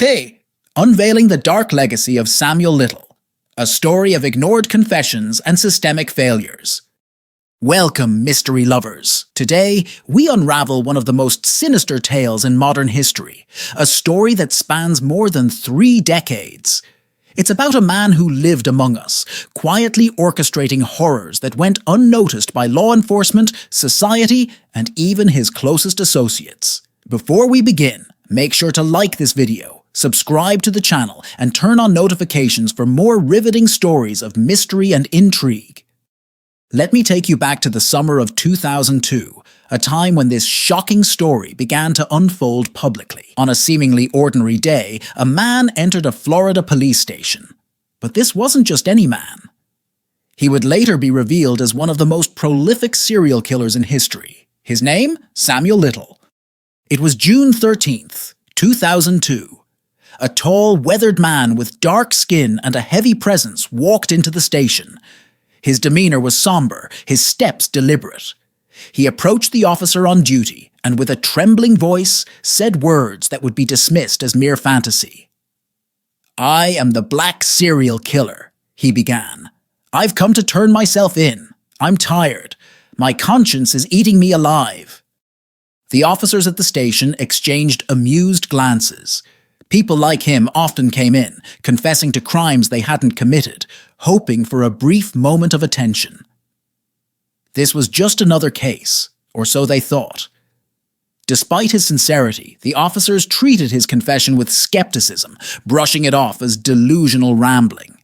Hey, unveiling the dark legacy of Samuel Little, a story of ignored confessions and systemic failures. Welcome, mystery lovers. Today, we unravel one of the most sinister tales in modern history, a story that spans more than 3 decades. It's about a man who lived among us, quietly orchestrating horrors that went unnoticed by law enforcement, society, and even his closest associates. Before we begin, make sure to like this video, subscribe to the channel, and turn on notifications for more riveting stories of mystery and intrigue. Let me take you back to the summer of 2002, a time when this shocking story began to unfold publicly. On a seemingly ordinary day, a man entered a Florida police station. But this wasn't just any man. He would later be revealed as one of the most prolific serial killers in history. His name? Samuel Little. It was June 13th, 2002. A tall, weathered man with dark skin and a heavy presence walked into the station. His demeanor was somber, his steps deliberate. He approached the officer on duty and with a trembling voice said words that would be dismissed as mere fantasy. "I am the Black Serial Killer," he began. "I've come to turn myself in. I'm tired. My conscience is eating me alive." The officers at the station exchanged amused glances. People like him often came in, confessing to crimes they hadn't committed, hoping for a brief moment of attention. This was just another case, or so they thought. Despite his sincerity, the officers treated his confession with skepticism, brushing it off as delusional rambling.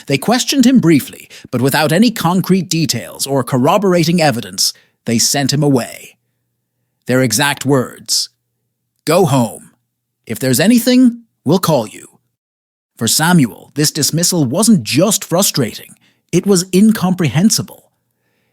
They questioned him briefly, but without any concrete details or corroborating evidence, they sent him away. Their exact words: "Go home. If there's anything, we'll call you." For Samuel, this dismissal wasn't just frustrating, it was incomprehensible.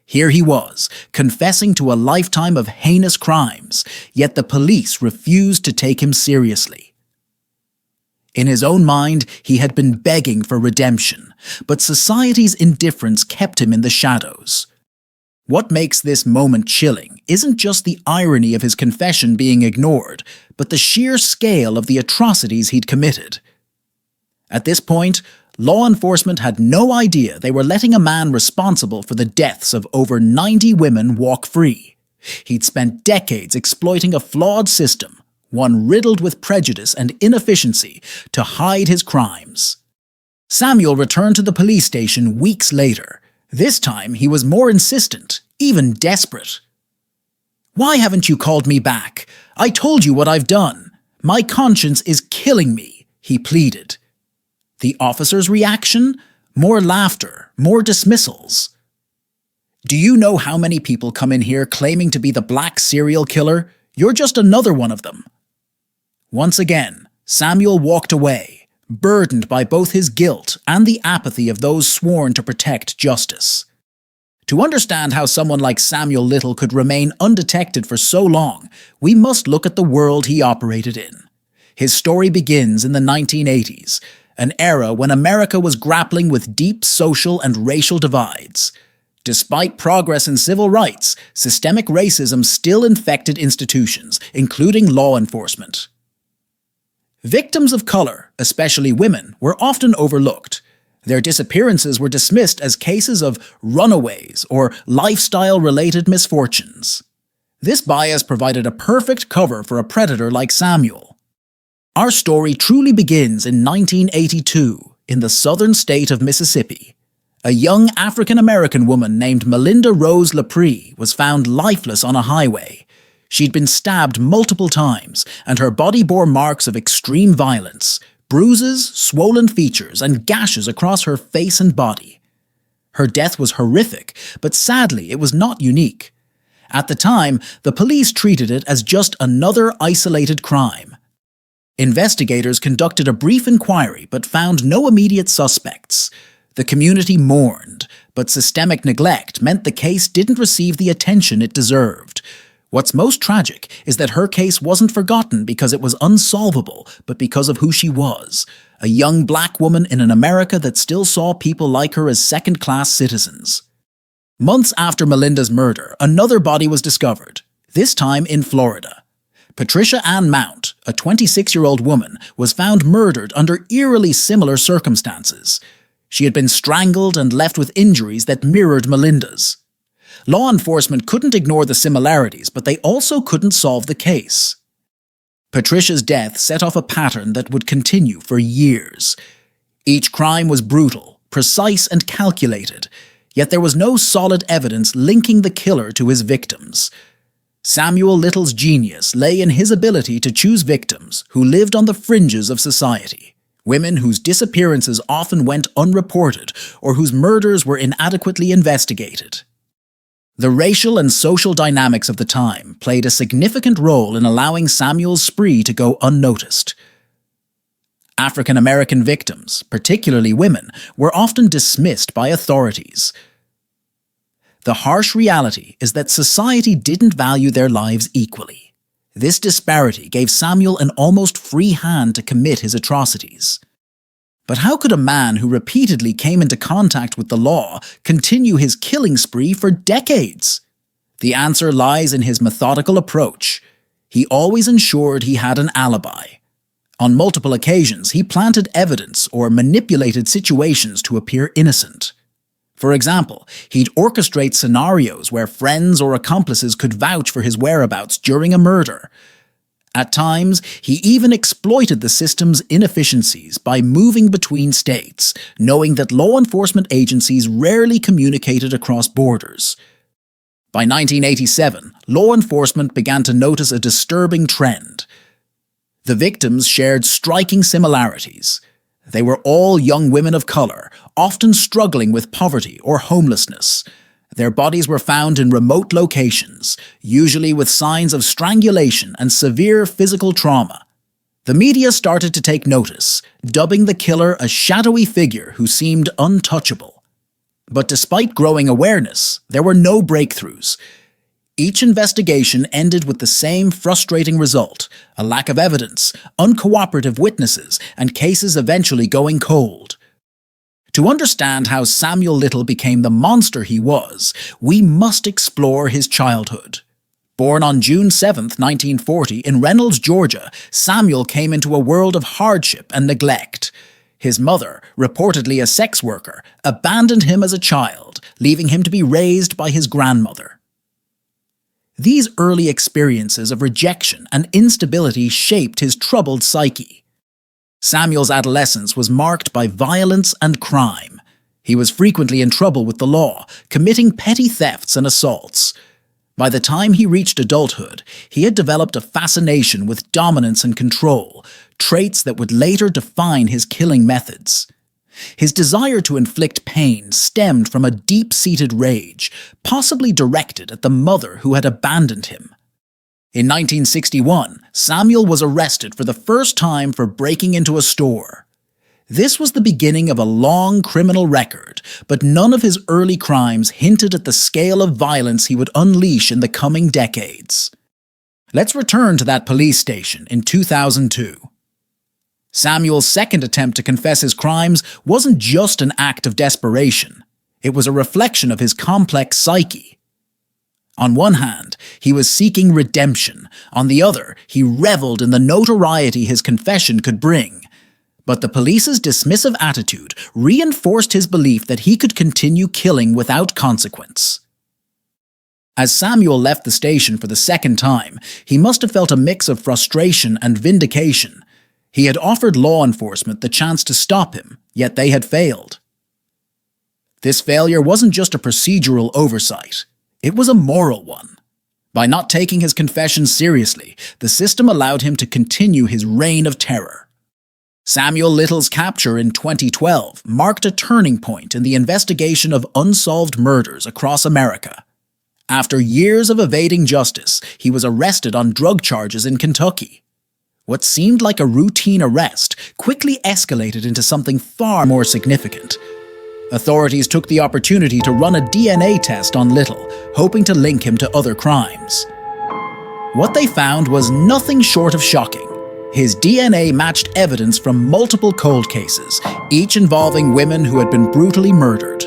Here he was, confessing to a lifetime of heinous crimes, yet the police refused to take him seriously. In his own mind, he had been begging for redemption, but society's indifference kept him in the shadows. What makes this moment chilling isn't just the irony of his confession being ignored, but the sheer scale of the atrocities he'd committed. At this point, law enforcement had no idea they were letting a man responsible for the deaths of over 90 women walk free. He'd spent decades exploiting a flawed system, one riddled with prejudice and inefficiency, to hide his crimes. Samuel returned to the police station weeks later. This time, he was more insistent, even desperate. "Why haven't you called me back? I told you what I've done. My conscience is killing me," he pleaded. The officer's reaction? More laughter, more dismissals. "Do you know how many people come in here claiming to be the Black Serial Killer? You're just another one of them." Once again, Samuel walked away, burdened by both his guilt and the apathy of those sworn to protect justice. To understand how someone like Samuel Little could remain undetected for so long, we must look at the world he operated in. His story begins in the 1980s, an era when America was grappling with deep social and racial divides. Despite progress in civil rights, systemic racism still infected institutions, including law enforcement. Victims of color, especially women, were often overlooked. Their disappearances were dismissed as cases of runaways or lifestyle-related misfortunes. This bias provided a perfect cover for a predator like Samuel. Our story truly begins in 1982 in the southern state of Mississippi. A young African-American woman named Melinda Rose Lepre was found lifeless on a highway. She'd been stabbed multiple times, and her body bore marks of extreme violence, bruises, swollen features, and gashes across her face and body. Her death was horrific, but sadly it was not unique. At the time, the police treated it as just another isolated crime. Investigators conducted a brief inquiry but found no immediate suspects. The community mourned, but systemic neglect meant the case didn't receive the attention it deserved. What's most tragic is that her case wasn't forgotten because it was unsolvable, but because of who she was, a young black woman in an America that still saw people like her as second-class citizens. Months after Melinda's murder, another body was discovered, this time in Florida. Patricia Ann Mount, a 26-year-old woman, was found murdered under eerily similar circumstances. She had been strangled and left with injuries that mirrored Melinda's. Law enforcement couldn't ignore the similarities, but they also couldn't solve the case. Patricia's death set off a pattern that would continue for years. Each crime was brutal, precise and calculated, yet there was no solid evidence linking the killer to his victims. Samuel Little's genius lay in his ability to choose victims who lived on the fringes of society, women whose disappearances often went unreported or whose murders were inadequately investigated. The racial and social dynamics of the time played a significant role in allowing Samuel's spree to go unnoticed. African American victims, particularly women, were often dismissed by authorities. The harsh reality is that society didn't value their lives equally. This disparity gave Samuel an almost free hand to commit his atrocities. But how could a man who repeatedly came into contact with the law continue his killing spree for decades? The answer lies in his methodical approach. He always ensured he had an alibi. On multiple occasions, he planted evidence or manipulated situations to appear innocent. For example, he'd orchestrate scenarios where friends or accomplices could vouch for his whereabouts during a murder. At times, he even exploited the system's inefficiencies by moving between states, knowing that law enforcement agencies rarely communicated across borders. By 1987, law enforcement began to notice a disturbing trend. The victims shared striking similarities. They were all young women of color, often struggling with poverty or homelessness. Their bodies were found in remote locations, usually with signs of strangulation and severe physical trauma. The media started to take notice, dubbing the killer a shadowy figure who seemed untouchable. But despite growing awareness, there were no breakthroughs. Each investigation ended with the same frustrating result: a lack of evidence, uncooperative witnesses, and cases eventually going cold. To understand how Samuel Little became the monster he was, we must explore his childhood. Born on June 7, 1940, in Reynolds, Georgia, Samuel came into a world of hardship and neglect. His mother, reportedly a sex worker, abandoned him as a child, leaving him to be raised by his grandmother. These early experiences of rejection and instability shaped his troubled psyche. Samuel's adolescence was marked by violence and crime. He was frequently in trouble with the law, committing petty thefts and assaults. By the time he reached adulthood, he had developed a fascination with dominance and control, traits that would later define his killing methods. His desire to inflict pain stemmed from a deep-seated rage, possibly directed at the mother who had abandoned him. In 1961, Samuel was arrested for the first time for breaking into a store. This was the beginning of a long criminal record, but none of his early crimes hinted at the scale of violence he would unleash in the coming decades. Let's return to that police station in 2002. Samuel's second attempt to confess his crimes wasn't just an act of desperation. It was a reflection of his complex psyche. On one hand, he was seeking redemption. On the other, he reveled in the notoriety his confession could bring. But the police's dismissive attitude reinforced his belief that he could continue killing without consequence. As Samuel left the station for the second time, he must have felt a mix of frustration and vindication. He had offered law enforcement the chance to stop him, yet they had failed. This failure wasn't just a procedural oversight. It was a moral one. By not taking his confession seriously, the system allowed him to continue his reign of terror. Samuel Little's capture in 2012 marked a turning point in the investigation of unsolved murders across America. After years of evading justice, he was arrested on drug charges in Kentucky. What seemed like a routine arrest quickly escalated into something far more significant. Authorities took the opportunity to run a DNA test on Little, hoping to link him to other crimes. What they found was nothing short of shocking. His DNA matched evidence from multiple cold cases, each involving women who had been brutally murdered.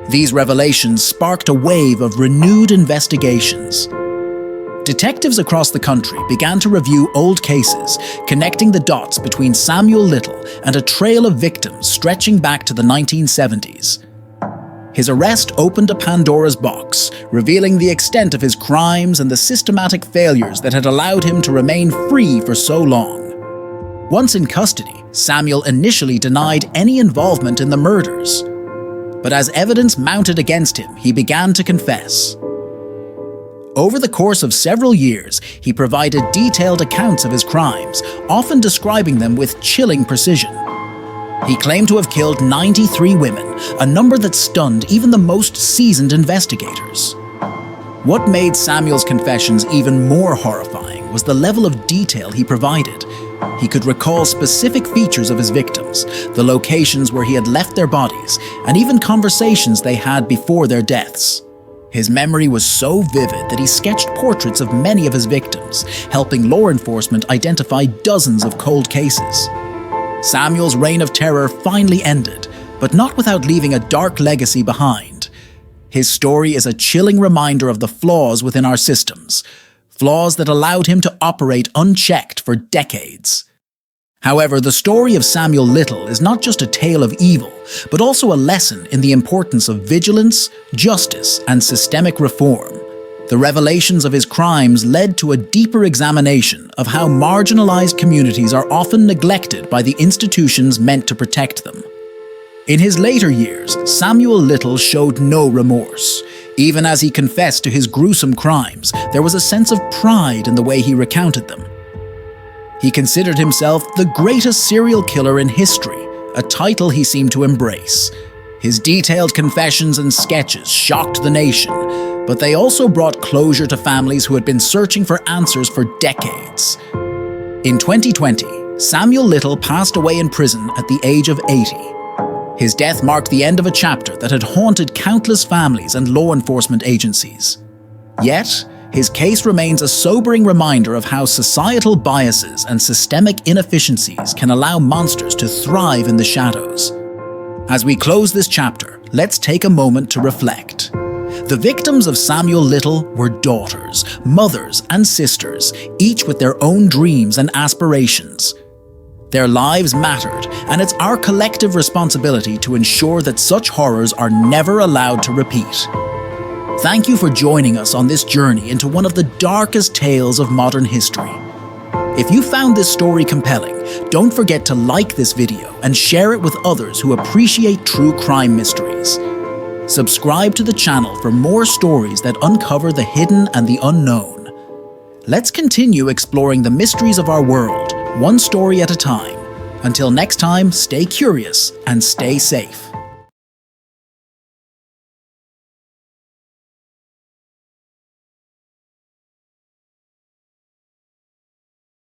These revelations sparked a wave of renewed investigations. Detectives across the country began to review old cases, connecting the dots between Samuel Little and a trail of victims stretching back to the 1970s. His arrest opened a Pandora's box, revealing the extent of his crimes and the systematic failures that had allowed him to remain free for so long. Once in custody, Samuel initially denied any involvement in the murders. But as evidence mounted against him, he began to confess. Over the course of several years, he provided detailed accounts of his crimes, often describing them with chilling precision. He claimed to have killed 93 women, a number that stunned even the most seasoned investigators. What made Samuel's confessions even more horrifying was the level of detail he provided. He could recall specific features of his victims, the locations where he had left their bodies, and even conversations they had before their deaths. His memory was so vivid that he sketched portraits of many of his victims, helping law enforcement identify dozens of cold cases. Samuel's reign of terror finally ended, but not without leaving a dark legacy behind. His story is a chilling reminder of the flaws within our systems, flaws that allowed him to operate unchecked for decades. However, the story of Samuel Little is not just a tale of evil, but also a lesson in the importance of vigilance, justice, and systemic reform. The revelations of his crimes led to a deeper examination of how marginalized communities are often neglected by the institutions meant to protect them. In his later years, Samuel Little showed no remorse. Even as he confessed to his gruesome crimes, there was a sense of pride in the way he recounted them. He considered himself the greatest serial killer in history, a title he seemed to embrace. His detailed confessions and sketches shocked the nation, but they also brought closure to families who had been searching for answers for decades. In 2020, Samuel Little passed away in prison at the age of 80. His death marked the end of a chapter that had haunted countless families and law enforcement agencies. Yet, his case remains a sobering reminder of how societal biases and systemic inefficiencies can allow monsters to thrive in the shadows. As we close this chapter, let's take a moment to reflect. The victims of Samuel Little were daughters, mothers, and sisters, each with their own dreams and aspirations. Their lives mattered, and it's our collective responsibility to ensure that such horrors are never allowed to repeat. Thank you for joining us on this journey into one of the darkest tales of modern history. If you found this story compelling, don't forget to like this video and share it with others who appreciate true crime mysteries. Subscribe to the channel for more stories that uncover the hidden and the unknown. Let's continue exploring the mysteries of our world, one story at a time. Until next time, stay curious and stay safe.